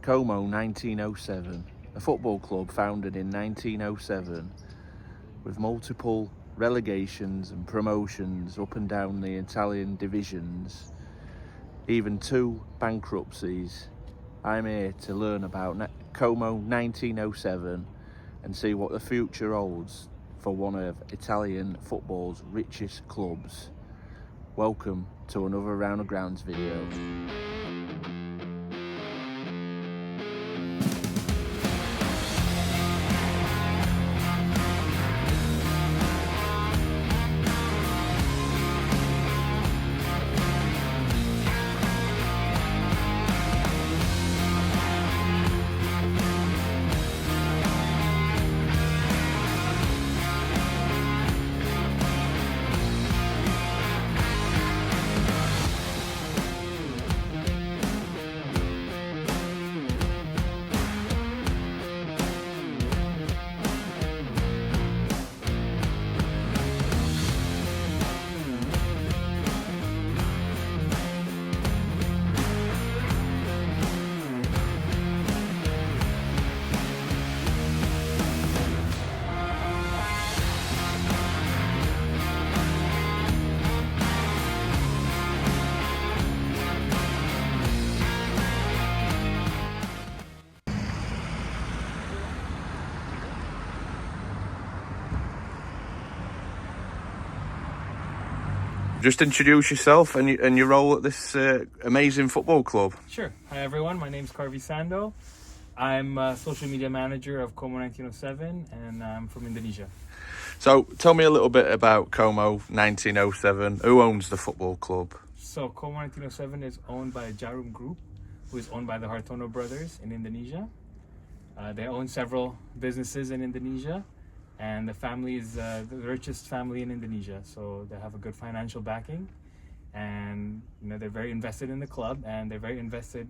Como 1907, a football club founded in 1907 with multiple relegations and promotions up and down the Italian divisions, even 2 bankruptcies. I'm here to learn about Como 1907 and see what the future holds for one of Italian football's richest clubs. Welcome to another Round of Grounds video. Just introduce yourself and your role at this amazing football club. Sure. Hi everyone, my name is Carvi Sando. I'm a social media manager of Como 1907 and I'm from Indonesia. So tell me a little bit about Como 1907. Who owns the football club? So Como 1907 is owned by Jarum Group, who is owned by the Hartono brothers in Indonesia. They own several businesses in Indonesia. And the family is the richest family in Indonesia, so they have a good financial backing, and they're very invested in the club, and they're very invested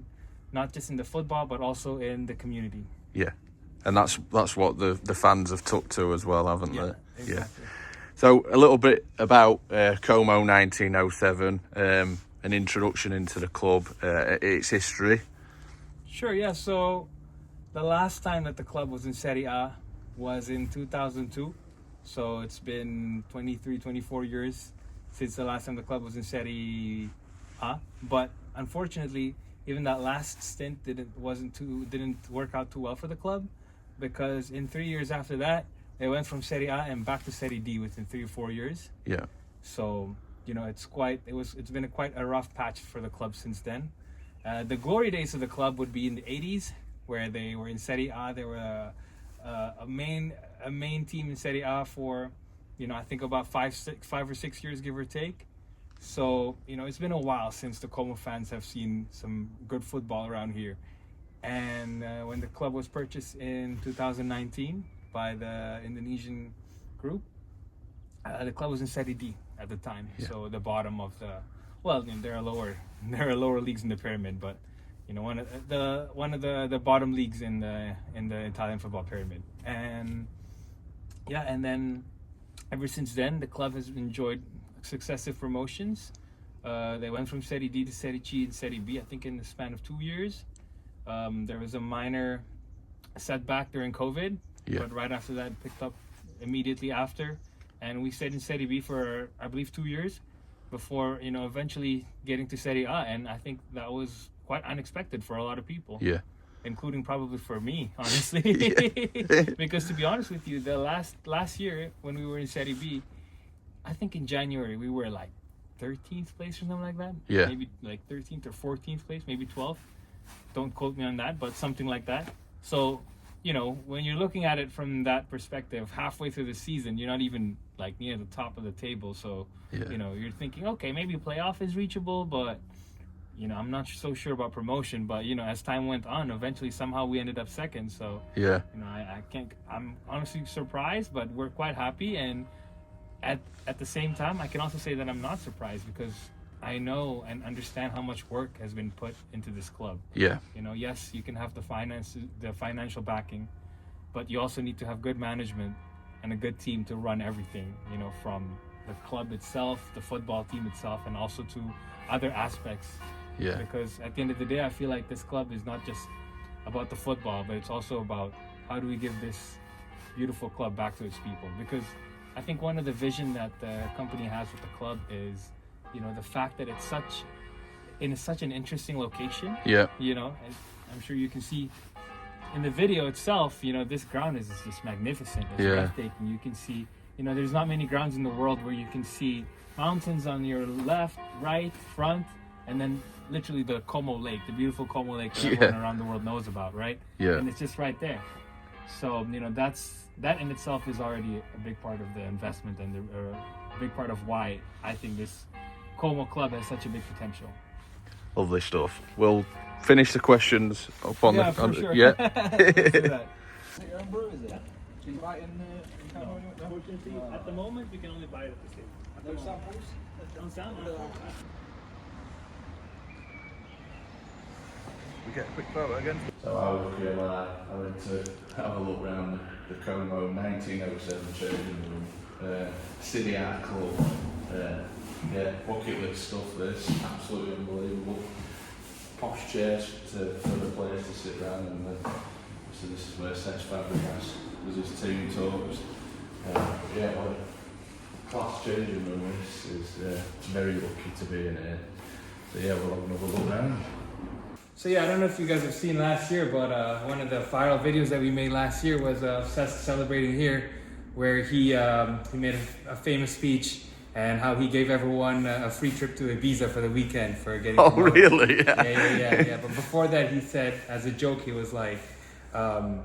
not just in the football but also in the community. Yeah, and that's what the fans have took to as well, haven't they? Exactly. Yeah. So a little bit about Como 1907, an introduction into the club, its history. Sure. Yeah. So the last time that the club was in Serie A was in 2002, so it's been 24 years since the last time the club was in Serie A. But unfortunately, even that last stint didn't work out too well for the club, because in 3 years after that they went from Serie A and back to Serie D within 3 or 4 years. Yeah. So it's been quite a rough patch for the club since then. The glory days of the club would be in the 80s, where they were in Serie A. They were a main team in Serie A for I think about 5 or 6 years, give or take. So it's been a while since the Como fans have seen some good football around here. And when the club was purchased in 2019 by the Indonesian group, the club was in Serie D at the time. Yeah. So the bottom of there are lower leagues in the pyramid, but one of the bottom leagues in the Italian football pyramid. And then ever since then the club has enjoyed successive promotions. They went from Serie D to Serie C and Serie B, I think in the span of 2 years. There was a minor setback during COVID, but right after that it picked up immediately after, and we stayed in Serie B for I believe 2 years before eventually getting to Serie A, and I think that was quite unexpected for a lot of people. Yeah. Including probably for me, honestly. Because to be honest with you, the last year when we were in Serie B, I think in January we were like 13th place or something like that. Yeah. Maybe like 13th or 14th place, maybe 12th. Don't quote me on that, but something like that. So, when you're looking at it from that perspective, halfway through the season, you're not even like near the top of the table. So, you're thinking, okay, maybe playoff is reachable, but I'm not so sure about promotion. But as time went on, eventually somehow we ended up second. So I'm honestly surprised, but we're quite happy. And at the same time, I can also say that I'm not surprised, because I know and understand how much work has been put into this club. Yeah. Yes, you can have the financial backing, but you also need to have good management and a good team to run everything, from the club itself, the football team itself, and also to other aspects. Yeah. Because at the end of the day, I feel like this club is not just about the football, but it's also about how do we give this beautiful club back to its people. Because I think one of the vision that the company has with the club is, you know, the fact that it's such an interesting location. Yeah. You know, and I'm sure you can see in the video itself, you know, this ground is just magnificent. It's breathtaking. You can see, you know, there's not many grounds in the world where you can see mountains on your left, right, front, and then literally the Como Lake, the beautiful Como Lake that everyone around the world knows about, right? Yeah. And it's just right there. So, you know, that in itself is already a big part of the investment and a big part of why I think this Como club has such a big potential. Lovely stuff. We'll finish the questions up on the... For sure. Yeah. Your own brew, is it? Can you buy it in At the moment, we can only buy it at the stadium. No samples? No samples. We get a quick photo again. So I went to have a look around the Como 1907 changing room, Serie A club. Yeah, bucket list stuff. This absolutely unbelievable. Posh chairs for the players to sit around, and so this is where Cesc Fabregas was his team talks. Yeah, what a class changing room. This is very lucky to be in here. So yeah, we'll have another look around. So yeah, I don't know if you guys have seen last year, but one of the viral videos that we made last year was Cesc celebrating here, where he made a famous speech and how he gave everyone a free trip to Ibiza for the weekend for getting promoted. Really? Yeah. But before that, he said, as a joke, he was like, all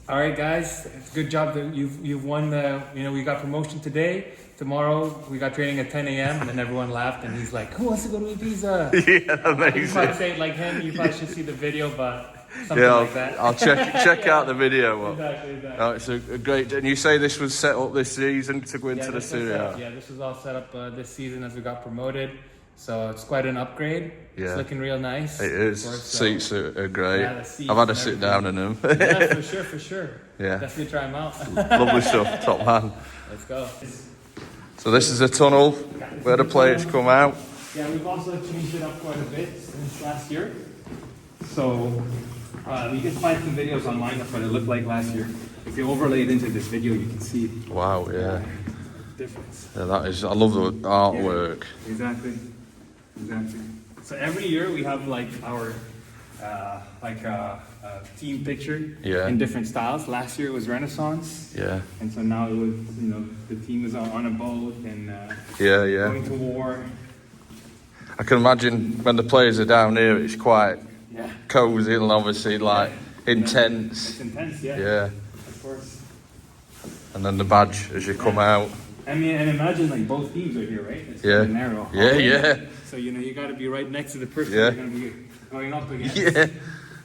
right, guys, good job that you've won the, you know, we got promotion today. Tomorrow we got training at 10 a.m. and then everyone laughed and he's like, who wants to go to Ibiza? Yeah, amazing. You might say it like him, you probably should see the video, but something like that. I'll check out the video. Exactly. Oh, it's a great, and you say this was set up this season to go into the this was Serie set A? up- Yeah, this was all set up this season as we got promoted. So it's quite an upgrade. Yeah. It's looking real nice. It is. Of course, Seats are great. yeah, the seats I've had to and sit down in them. Yeah, for sure. Yeah. Definitely try them out. Lovely stuff, top man. Let's go. So this is a tunnel where the players come out. Yeah, we've also changed it up quite a bit since last year. So you can find some videos online of what it looked like last year. If you overlay it into this video, you can see Wow, yeah. the difference. Yeah, that is. I love the artwork. Exactly. So every year we have like our team picture in different styles. Last year it was Renaissance. Yeah. And so now it was, you know, the team is on a boat and Yeah. going to war. I can imagine when the players are down here, it's quite cozy and obviously like intense. It's intense, yeah. Yeah. Of course. And then the badge as you come out. I mean, and imagine like both teams are here, right? It's Yeah. narrow. Yeah. So, you know, you got to be right next to the person Yeah. you're going to be going up against. Yeah.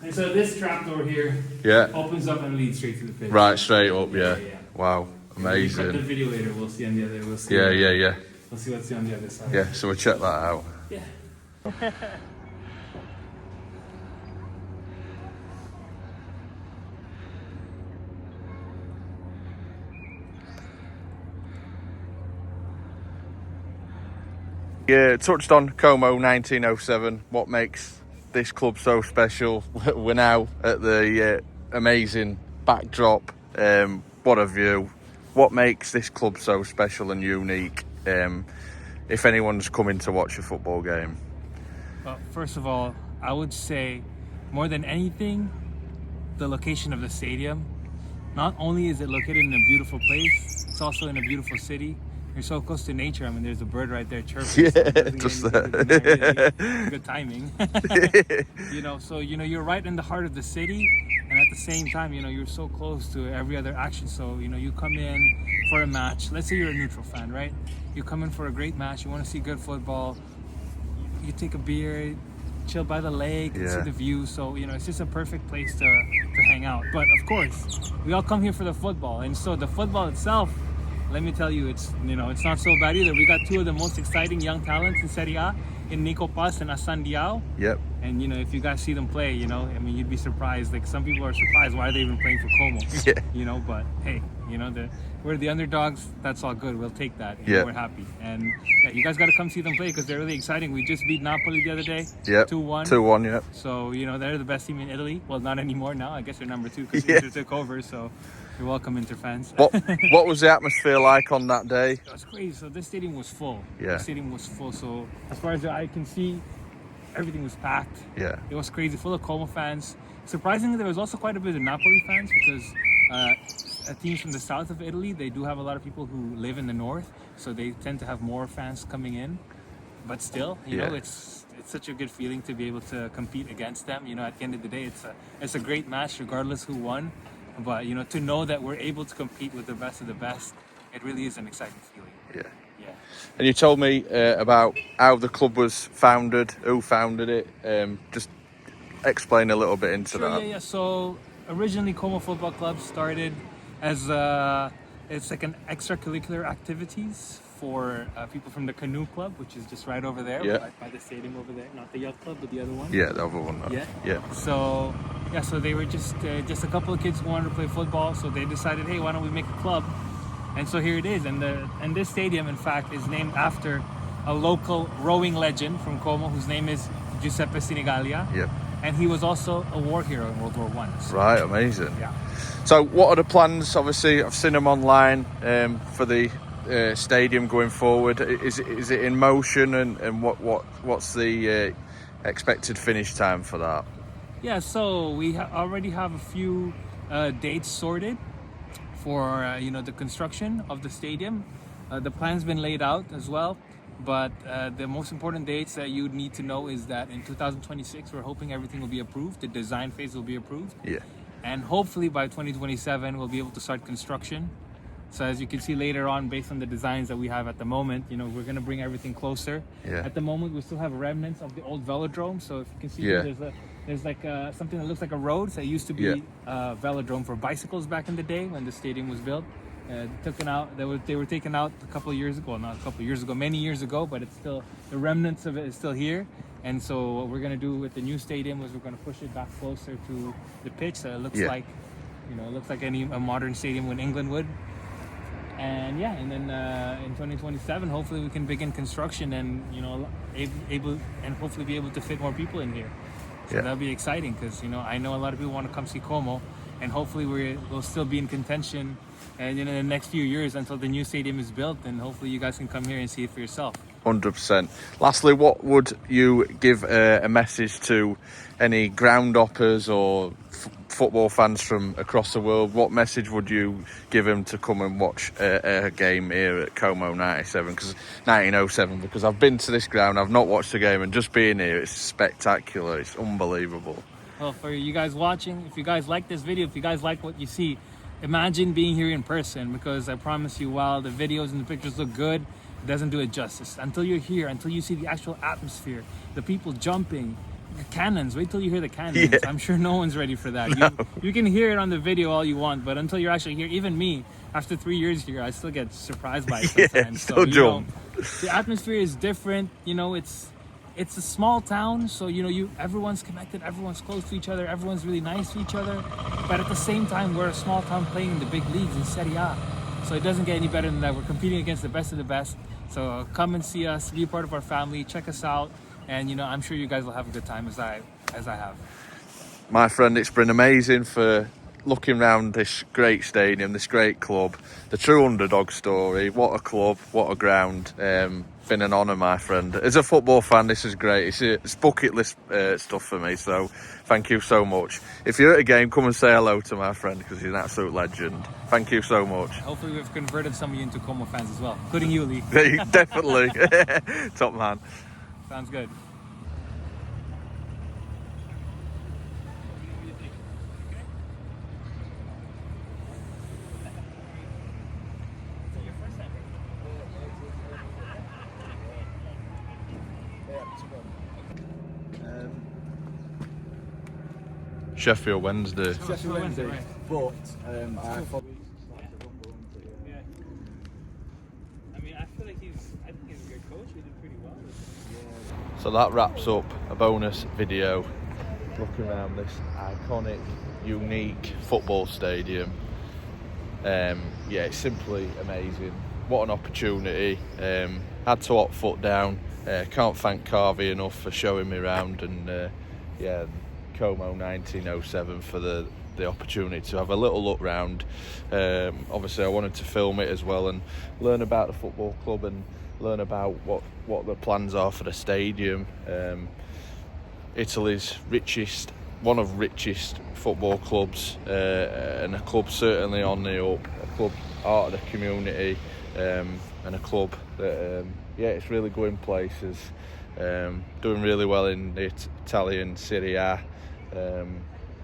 And so this trapdoor here Yeah. opens up and leads straight to the pitch. Right, straight up. Yeah. Yeah. Wow. We'll cut the Amazing. video later. We'll see on the other. We'll see. Yeah. We'll see what's on the other side. Yeah. So we'll check that out. Yeah. Yeah, touched on Como 1907. What makes this club so special? We're now at the amazing backdrop. What a view. What makes this club so special and unique? If anyone's coming to watch a football game. Well, first of all, I would say more than anything, the location of the stadium. Not only is it located in a beautiful place, it's also in a beautiful city. You're so close to nature. I mean, there's a bird right there chirping. Yeah, just that. Good timing. You know, so, you know, you're right in the heart of the city. And at the same time, you know, you're so close to every other action. So, you know, you come in for a match. Let's say you're a neutral fan, right? You come in for a great match. You want to see good football. You take a beer, chill by the lake, and see the view. So, you know, it's just a perfect place to hang out. But of course, we all come here for the football. And so the football itself, let me tell you, it's not so bad either. We got two of the most exciting young talents in Serie A, in Nico Paz and Asan Diao. Yep. And you know, if you guys see them play, you know, I mean, you'd be surprised. Like some people are surprised why are they even playing for Como. Yeah. You know, but hey, you know, we're the underdogs. That's all good. We'll take that. And Yeah. we're happy. And yeah, you guys got to come see them play because they're really exciting. We just beat Napoli the other day. Yeah. 2-1. 2-1. Yeah. So you know, they're the best team in Italy. Well, not anymore now. I guess they're number 2 because Yeah. Inter took over. So you're welcome, Inter fans. What was the atmosphere like on that day? It was crazy. So this stadium was full. Yeah. The stadium was full. So as far as the eye can see, everything was packed. Yeah. It was crazy, full of Como fans. Surprisingly, there was also quite a bit of Napoli fans because teams from the south of Italy, they do have a lot of people who live in the north, so they tend to have more fans coming in. But still, you know, it's such a good feeling to be able to compete against them. You know, at the end of the day, it's a great match regardless who won. But you know, to know that we're able to compete with the best of the best, it really is an exciting feeling. Yeah. Yeah. And you told me about how the club was founded, who founded it. Just explain a little bit into that. Yeah. So originally, Como Football Club started as it's like an extracurricular activities for people from the canoe club, which is just right over there, Yeah. right by the stadium over there. Not the yacht club, but the other one. Yeah, the other one. Yeah. So they were just a couple of kids who wanted to play football, so they decided, hey, why don't we make a club? And so here it is, and this stadium, in fact, is named after a local rowing legend from Como, whose name is Giuseppe Sinigalia. Yep. And he was also a war hero in World War I. So, Right, amazing. yeah. So what are the plans? Obviously, I've seen them online for the stadium going forward. Is it in motion, and what's the expected finish time for that? Yeah, so we already have a few dates sorted for the construction of the stadium. The plan's been laid out as well, but the most important dates that you need to know is that in 2026 we're hoping everything will be approved. The design phase will be approved. Yeah. And hopefully by 2027 we'll be able to start construction. So as you can see later on, based on the designs that we have at the moment, you know, we're going to bring everything closer. Yeah. At the moment we still have remnants of the old velodrome. So if you can see, Yeah. there's like something that looks like a road. So it used to be a velodrome for bicycles back in the day when the stadium was built. They were taken out a couple of years ago. Well, not a couple of years ago, many years ago, but it's still, the remnants of it is still here. And so what we're going to do with the new stadium is we're going to push it back closer to the pitch, so it looks like, you know, it looks like a modern stadium in England would. And then in 2027 hopefully we can begin construction and, you know, able and hopefully be able to fit more people in here. So that'll be exciting because, you know, I know a lot of people want to come see Como, and hopefully we'll still be in contention and in the next few years until the new stadium is built, and hopefully you guys can come here and see it for yourself. 100%. Lastly, what would you give a message to any ground hoppers or football fans from across the world? What message would you give them to come and watch a game here at Como 1907? Because I've been to this ground, I've not watched the game, and just being here, it's spectacular. It's unbelievable. Well, for you guys watching, if you guys like this video, if you guys like what you see, imagine being here in person, because I promise you, while the videos and the pictures look good, it doesn't do it justice. Until you're here, until you see the actual atmosphere, the people jumping, the cannons. Wait till you hear the cannons. Yeah. I'm sure no one's ready for that. No. You can hear it on the video all you want, but until you're actually here, even me, after 3 years here, I still get surprised by it sometimes. Still jump. The atmosphere is different. You know, it's a small town, so you know, everyone's connected, everyone's close to each other, everyone's really nice to each other. But at the same time, we're a small town playing in the big leagues in Serie A, so it doesn't get any better than that. We're competing against the best of the best. So come and see us, be a part of our family, check us out, and you know, I'm sure you guys will have a good time as I have. My friend, it's been amazing for looking around this great stadium, this great club, the true underdog story. What a club, what a ground. Been an honour, my friend. As a football fan, this is great. It's bucket list stuff for me, so thank you so much. If you're at a game, come and say hello to my friend, because he's an absolute legend. Thank you so much. Hopefully we've converted some of you into Como fans as well, including you, Lee. Definitely. Top man. Sounds good. Sheffield Wednesday. Sheffield Wednesday, right. but I thought. Yeah. I mean, I think he's a good coach. He did pretty well. So that wraps up a bonus video looking around this iconic, unique football stadium. Yeah, it's simply amazing. What an opportunity. Had to opt foot down. Can't thank Carvey enough for showing me around, and yeah, Como 1907 for the opportunity to have a little look round. Obviously I wanted to film it as well and learn about the football club and learn about what the plans are for the stadium. Italy's richest, one of richest football clubs, and a club certainly on the up, a club out of the community, and a club that yeah, it's really going places, doing really well in the Italian Serie A.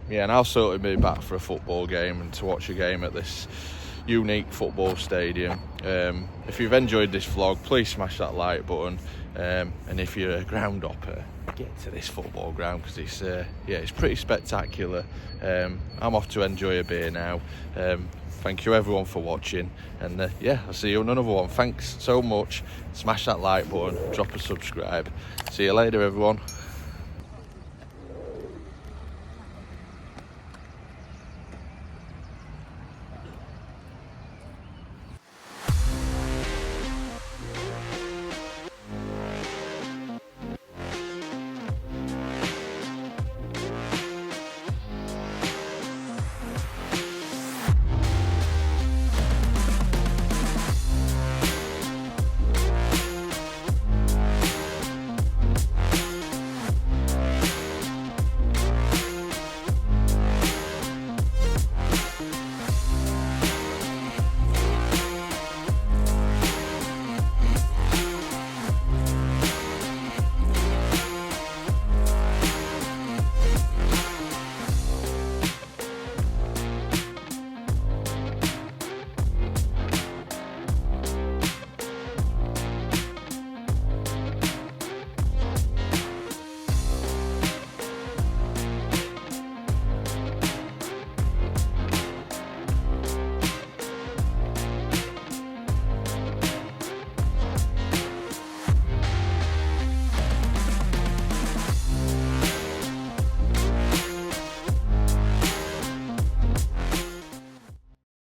Yeah, and I'll certainly be back for a football game and to watch a game at this unique football stadium. If you've enjoyed this vlog, please smash that like button, and if you're a ground hopper, get to this football ground, because it's yeah, it's pretty spectacular. I'm off to enjoy a beer now. Thank you everyone for watching, and yeah, I'll see you on another one. Thanks so much. Smash that like button, drop a subscribe. See you later everyone.